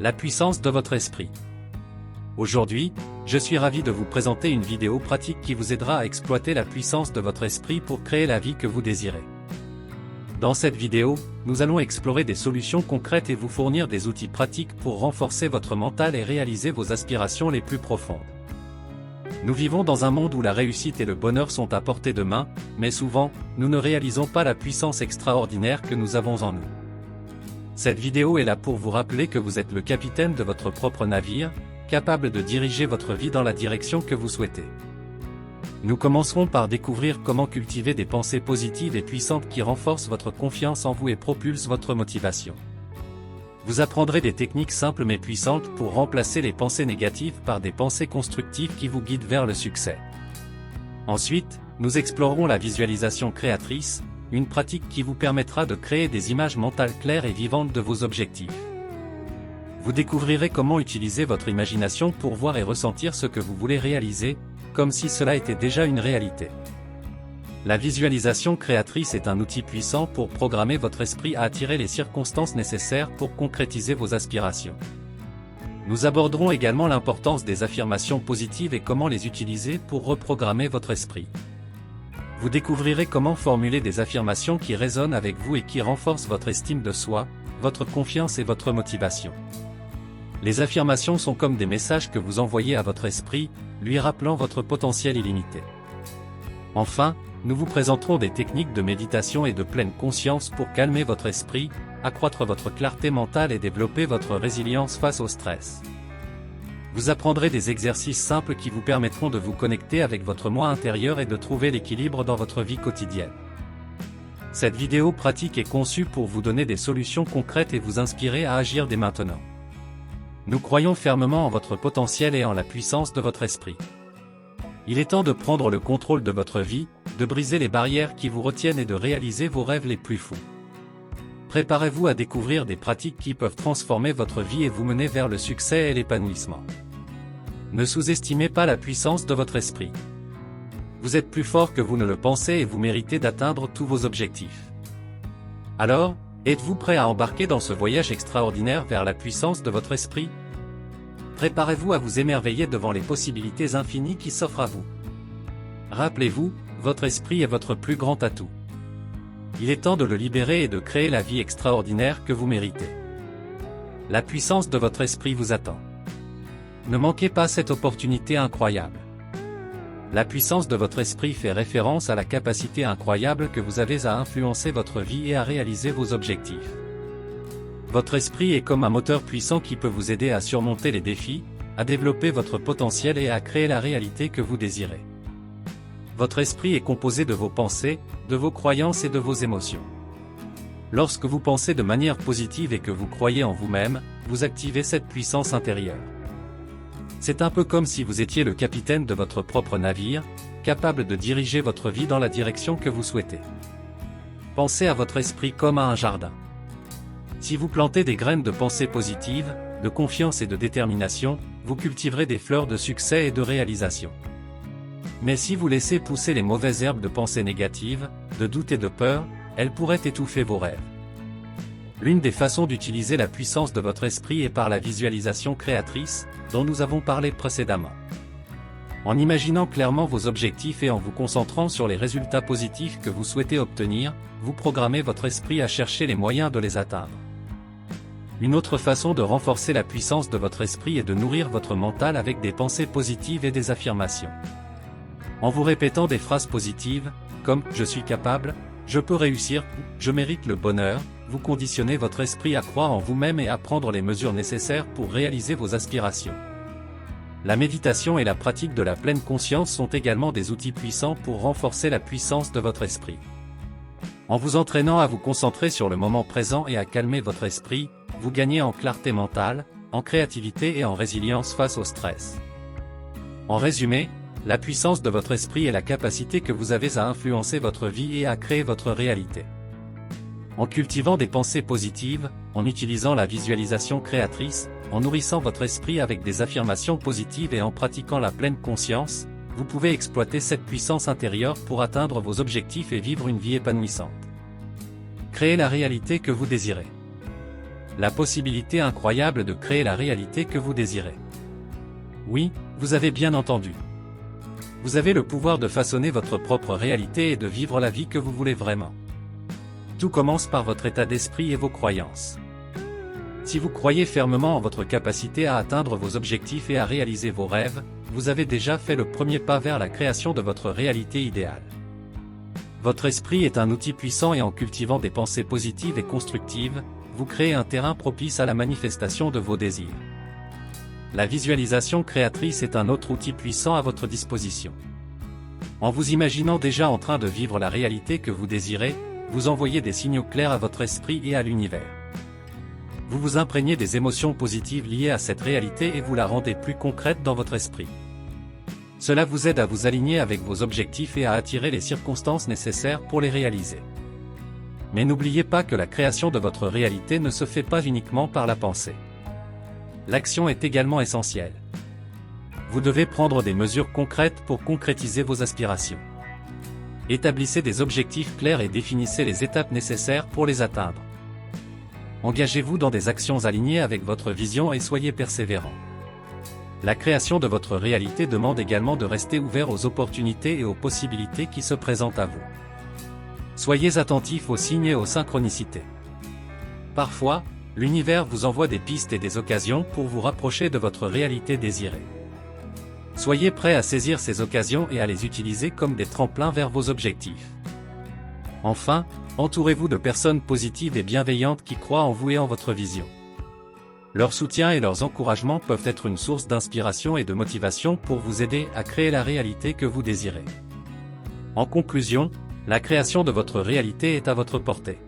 La puissance de votre esprit. Aujourd'hui, je suis ravi de vous présenter une vidéo pratique qui vous aidera à exploiter la puissance de votre esprit pour créer la vie que vous désirez. Dans cette vidéo, nous allons explorer des solutions concrètes et vous fournir des outils pratiques pour renforcer votre mental et réaliser vos aspirations les plus profondes. Nous vivons dans un monde où la réussite et le bonheur sont à portée de main, mais souvent, nous ne réalisons pas la puissance extraordinaire que nous avons en nous. Cette vidéo est là pour vous rappeler que vous êtes le capitaine de votre propre navire, capable de diriger votre vie dans la direction que vous souhaitez. Nous commencerons par découvrir comment cultiver des pensées positives et puissantes qui renforcent votre confiance en vous et propulsent votre motivation. Vous apprendrez des techniques simples mais puissantes pour remplacer les pensées négatives par des pensées constructives qui vous guident vers le succès. Ensuite, nous explorerons la visualisation créatrice, une pratique qui vous permettra de créer des images mentales claires et vivantes de vos objectifs. Vous découvrirez comment utiliser votre imagination pour voir et ressentir ce que vous voulez réaliser, comme si cela était déjà une réalité. La visualisation créatrice est un outil puissant pour programmer votre esprit à attirer les circonstances nécessaires pour concrétiser vos aspirations. Nous aborderons également l'importance des affirmations positives et comment les utiliser pour reprogrammer votre esprit. Vous découvrirez comment formuler des affirmations qui résonnent avec vous et qui renforcent votre estime de soi, votre confiance et votre motivation. Les affirmations sont comme des messages que vous envoyez à votre esprit, lui rappelant votre potentiel illimité. Enfin, nous vous présenterons des techniques de méditation et de pleine conscience pour calmer votre esprit, accroître votre clarté mentale et développer votre résilience face au stress. Vous apprendrez des exercices simples qui vous permettront de vous connecter avec votre moi intérieur et de trouver l'équilibre dans votre vie quotidienne. Cette vidéo pratique est conçue pour vous donner des solutions concrètes et vous inspirer à agir dès maintenant. Nous croyons fermement en votre potentiel et en la puissance de votre esprit. Il est temps de prendre le contrôle de votre vie, de briser les barrières qui vous retiennent et de réaliser vos rêves les plus fous. Préparez-vous à découvrir des pratiques qui peuvent transformer votre vie et vous mener vers le succès et l'épanouissement. Ne sous-estimez pas la puissance de votre esprit. Vous êtes plus fort que vous ne le pensez et vous méritez d'atteindre tous vos objectifs. Alors, êtes-vous prêt à embarquer dans ce voyage extraordinaire vers la puissance de votre esprit? Préparez-vous à vous émerveiller devant les possibilités infinies qui s'offrent à vous. Rappelez-vous, votre esprit est votre plus grand atout. Il est temps de le libérer et de créer la vie extraordinaire que vous méritez. La puissance de votre esprit vous attend. Ne manquez pas cette opportunité incroyable. La puissance de votre esprit fait référence à la capacité incroyable que vous avez à influencer votre vie et à réaliser vos objectifs. Votre esprit est comme un moteur puissant qui peut vous aider à surmonter les défis, à développer votre potentiel et à créer la réalité que vous désirez. Votre esprit est composé de vos pensées, de vos croyances et de vos émotions. Lorsque vous pensez de manière positive et que vous croyez en vous-même, vous activez cette puissance intérieure. C'est un peu comme si vous étiez le capitaine de votre propre navire, capable de diriger votre vie dans la direction que vous souhaitez. Pensez à votre esprit comme à un jardin. Si vous plantez des graines de pensée positive, de confiance et de détermination, vous cultiverez des fleurs de succès et de réalisation. Mais si vous laissez pousser les mauvaises herbes de pensée négatives, de doute et de peur, elles pourraient étouffer vos rêves. L'une des façons d'utiliser la puissance de votre esprit est par la visualisation créatrice, dont nous avons parlé précédemment. En imaginant clairement vos objectifs et en vous concentrant sur les résultats positifs que vous souhaitez obtenir, vous programmez votre esprit à chercher les moyens de les atteindre. Une autre façon de renforcer la puissance de votre esprit est de nourrir votre mental avec des pensées positives et des affirmations. En vous répétant des phrases positives, comme « je suis capable »,« je peux réussir » ou « je mérite le bonheur », vous conditionnez votre esprit à croire en vous-même et à prendre les mesures nécessaires pour réaliser vos aspirations. La méditation et la pratique de la pleine conscience sont également des outils puissants pour renforcer la puissance de votre esprit. En vous entraînant à vous concentrer sur le moment présent et à calmer votre esprit, vous gagnez en clarté mentale, en créativité et en résilience face au stress. En résumé, la puissance de votre esprit est la capacité que vous avez à influencer votre vie et à créer votre réalité. En cultivant des pensées positives, en utilisant la visualisation créatrice, en nourrissant votre esprit avec des affirmations positives et en pratiquant la pleine conscience, vous pouvez exploiter cette puissance intérieure pour atteindre vos objectifs et vivre une vie épanouissante. Créez la réalité que vous désirez. la possibilité incroyable de créer la réalité que vous désirez. Oui, vous avez bien entendu. Vous avez le pouvoir de façonner votre propre réalité et de vivre la vie que vous voulez vraiment. Tout commence par votre état d'esprit et vos croyances. Si vous croyez fermement en votre capacité à atteindre vos objectifs et à réaliser vos rêves, vous avez déjà fait le premier pas vers la création de votre réalité idéale. Votre esprit est un outil puissant et en cultivant des pensées positives et constructives, vous créez un terrain propice à la manifestation de vos désirs. La visualisation créatrice est un autre outil puissant à votre disposition. En vous imaginant déjà en train de vivre la réalité que vous désirez, vous envoyez des signaux clairs à votre esprit et à l'univers. Vous vous imprégnez des émotions positives liées à cette réalité et vous la rendez plus concrète dans votre esprit. Cela vous aide à vous aligner avec vos objectifs et à attirer les circonstances nécessaires pour les réaliser. Mais n'oubliez pas que la création de votre réalité ne se fait pas uniquement par la pensée. L'action est également essentielle. Vous devez prendre des mesures concrètes pour concrétiser vos aspirations. Établissez des objectifs clairs et définissez les étapes nécessaires pour les atteindre. Engagez-vous dans des actions alignées avec votre vision et soyez persévérant. La création de votre réalité demande également de rester ouvert aux opportunités et aux possibilités qui se présentent à vous. Soyez attentif aux signes et aux synchronicités. Parfois, l'univers vous envoie des pistes et des occasions pour vous rapprocher de votre réalité désirée. Soyez prêt à saisir ces occasions et à les utiliser comme des tremplins vers vos objectifs. Enfin, entourez-vous de personnes positives et bienveillantes qui croient en vous et en votre vision. Leur soutien et leurs encouragements peuvent être une source d'inspiration et de motivation pour vous aider à créer la réalité que vous désirez. En conclusion, la création de votre réalité est à votre portée.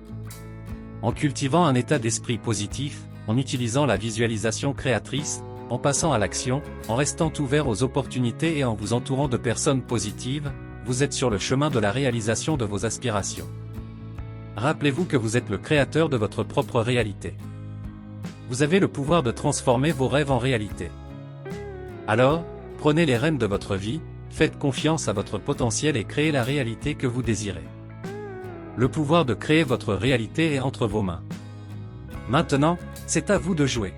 En cultivant un état d'esprit positif, en utilisant la visualisation créatrice, en passant à l'action, en restant ouvert aux opportunités et en vous entourant de personnes positives, vous êtes sur le chemin de la réalisation de vos aspirations. Rappelez-vous que vous êtes le créateur de votre propre réalité. Vous avez le pouvoir de transformer vos rêves en réalité. Alors, prenez les rênes de votre vie, faites confiance à votre potentiel et créez la réalité que vous désirez. Le pouvoir de créer votre réalité est entre vos mains. Maintenant, c'est à vous de jouer.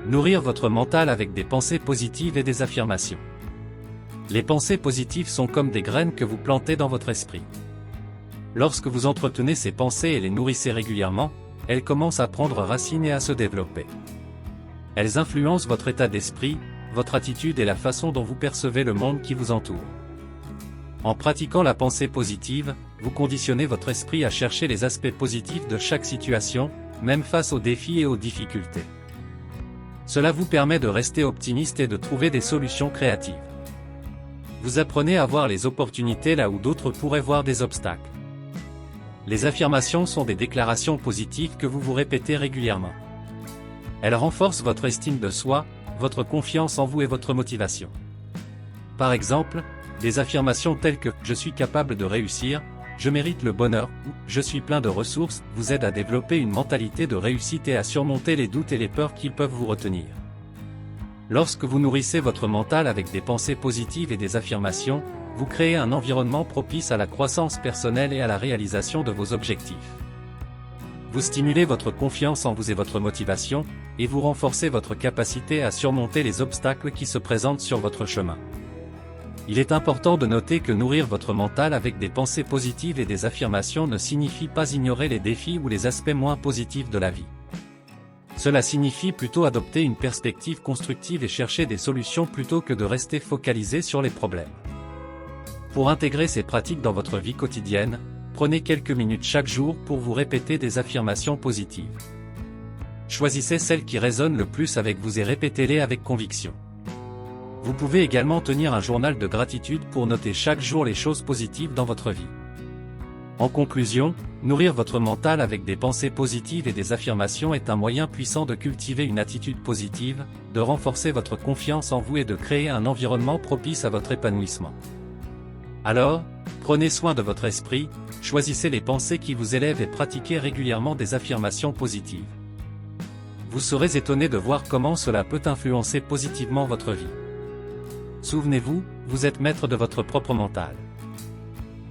Nourrir votre mental avec des pensées positives et des affirmations. Les pensées positives sont comme des graines que vous plantez dans votre esprit. Lorsque vous entretenez ces pensées et les nourrissez régulièrement, elles commencent à prendre racine et à se développer. Elles influencent votre état d'esprit, votre attitude et la façon dont vous percevez le monde qui vous entoure. En pratiquant la pensée positive, vous conditionnez votre esprit à chercher les aspects positifs de chaque situation, même face aux défis et aux difficultés. Cela vous permet de rester optimiste et de trouver des solutions créatives. Vous apprenez à voir les opportunités là où d'autres pourraient voir des obstacles. Les affirmations sont des déclarations positives que vous vous répétez régulièrement. Elles renforcent votre estime de soi, votre confiance en vous et votre motivation. Par exemple, des affirmations telles que « Je suis capable de réussir »,« Je mérite le bonheur » ou « Je suis plein de ressources » vous aident à développer une mentalité de réussite et à surmonter les doutes et les peurs qui peuvent vous retenir. Lorsque vous nourrissez votre mental avec des pensées positives et des affirmations, vous créez un environnement propice à la croissance personnelle et à la réalisation de vos objectifs. Vous stimulez votre confiance en vous et votre motivation, et vous renforcez votre capacité à surmonter les obstacles qui se présentent sur votre chemin. Il est important de noter que nourrir votre mental avec des pensées positives et des affirmations ne signifie pas ignorer les défis ou les aspects moins positifs de la vie. Cela signifie plutôt adopter une perspective constructive et chercher des solutions plutôt que de rester focalisé sur les problèmes. Pour intégrer ces pratiques dans votre vie quotidienne, prenez quelques minutes chaque jour pour vous répéter des affirmations positives. Choisissez celles qui résonnent le plus avec vous et répétez-les avec conviction. Vous pouvez également tenir un journal de gratitude pour noter chaque jour les choses positives dans votre vie. En conclusion, nourrir votre mental avec des pensées positives et des affirmations est un moyen puissant de cultiver une attitude positive, de renforcer votre confiance en vous et de créer un environnement propice à votre épanouissement. Alors, prenez soin de votre esprit, choisissez les pensées qui vous élèvent et pratiquez régulièrement des affirmations positives. Vous serez étonné de voir comment cela peut influencer positivement votre vie. Souvenez-vous, vous êtes maître de votre propre mental.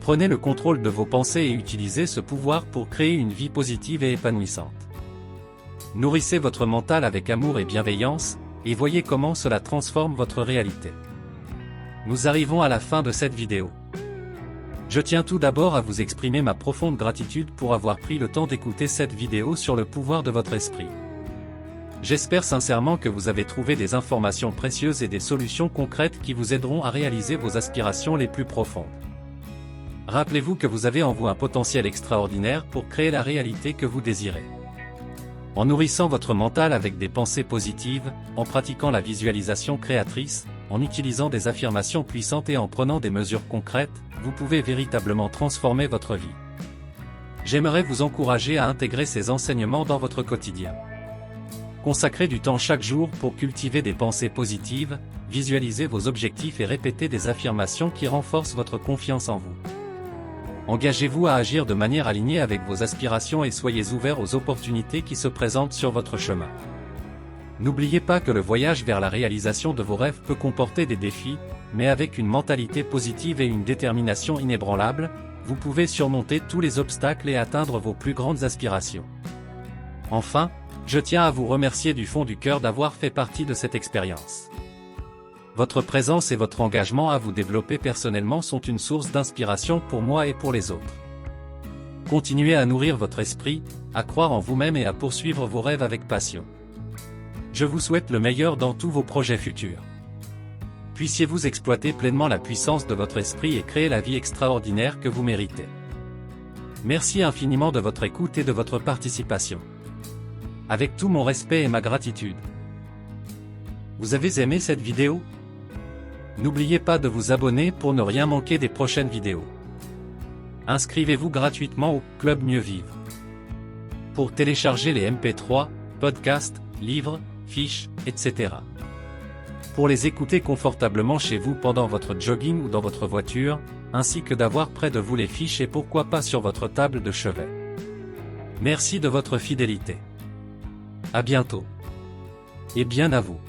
Prenez le contrôle de vos pensées et utilisez ce pouvoir pour créer une vie positive et épanouissante. Nourrissez votre mental avec amour et bienveillance, et voyez comment cela transforme votre réalité. Nous arrivons à la fin de cette vidéo. Je tiens tout d'abord à vous exprimer ma profonde gratitude pour avoir pris le temps d'écouter cette vidéo sur le pouvoir de votre esprit. J'espère sincèrement que vous avez trouvé des informations précieuses et des solutions concrètes qui vous aideront à réaliser vos aspirations les plus profondes. Rappelez-vous que vous avez en vous un potentiel extraordinaire pour créer la réalité que vous désirez. En nourrissant votre mental avec des pensées positives, en pratiquant la visualisation créatrice, en utilisant des affirmations puissantes et en prenant des mesures concrètes, vous pouvez véritablement transformer votre vie. J'aimerais vous encourager à intégrer ces enseignements dans votre quotidien. Consacrez du temps chaque jour pour cultiver des pensées positives, visualiser vos objectifs et répéter des affirmations qui renforcent votre confiance en vous. Engagez-vous à agir de manière alignée avec vos aspirations et soyez ouverts aux opportunités qui se présentent sur votre chemin. N'oubliez pas que le voyage vers la réalisation de vos rêves peut comporter des défis, mais avec une mentalité positive et une détermination inébranlable, vous pouvez surmonter tous les obstacles et atteindre vos plus grandes aspirations. Enfin, je tiens à vous remercier du fond du cœur d'avoir fait partie de cette expérience. Votre présence et votre engagement à vous développer personnellement sont une source d'inspiration pour moi et pour les autres. Continuez à nourrir votre esprit, à croire en vous-même et à poursuivre vos rêves avec passion. Je vous souhaite le meilleur dans tous vos projets futurs. Puissiez-vous exploiter pleinement la puissance de votre esprit et créer la vie extraordinaire que vous méritez. Merci infiniment de votre écoute et de votre participation. Avec tout mon respect et ma gratitude. Vous avez aimé cette vidéo? N'oubliez pas de vous abonner pour ne rien manquer des prochaines vidéos. Inscrivez-vous gratuitement au Club Mieux Vivre. Pour télécharger les MP3, podcasts, livres, fiches, etc. Pour les écouter confortablement chez vous pendant votre jogging ou dans votre voiture, ainsi que d'avoir près de vous les fiches et pourquoi pas sur votre table de chevet. Merci de votre fidélité. À bientôt. Et bien à vous.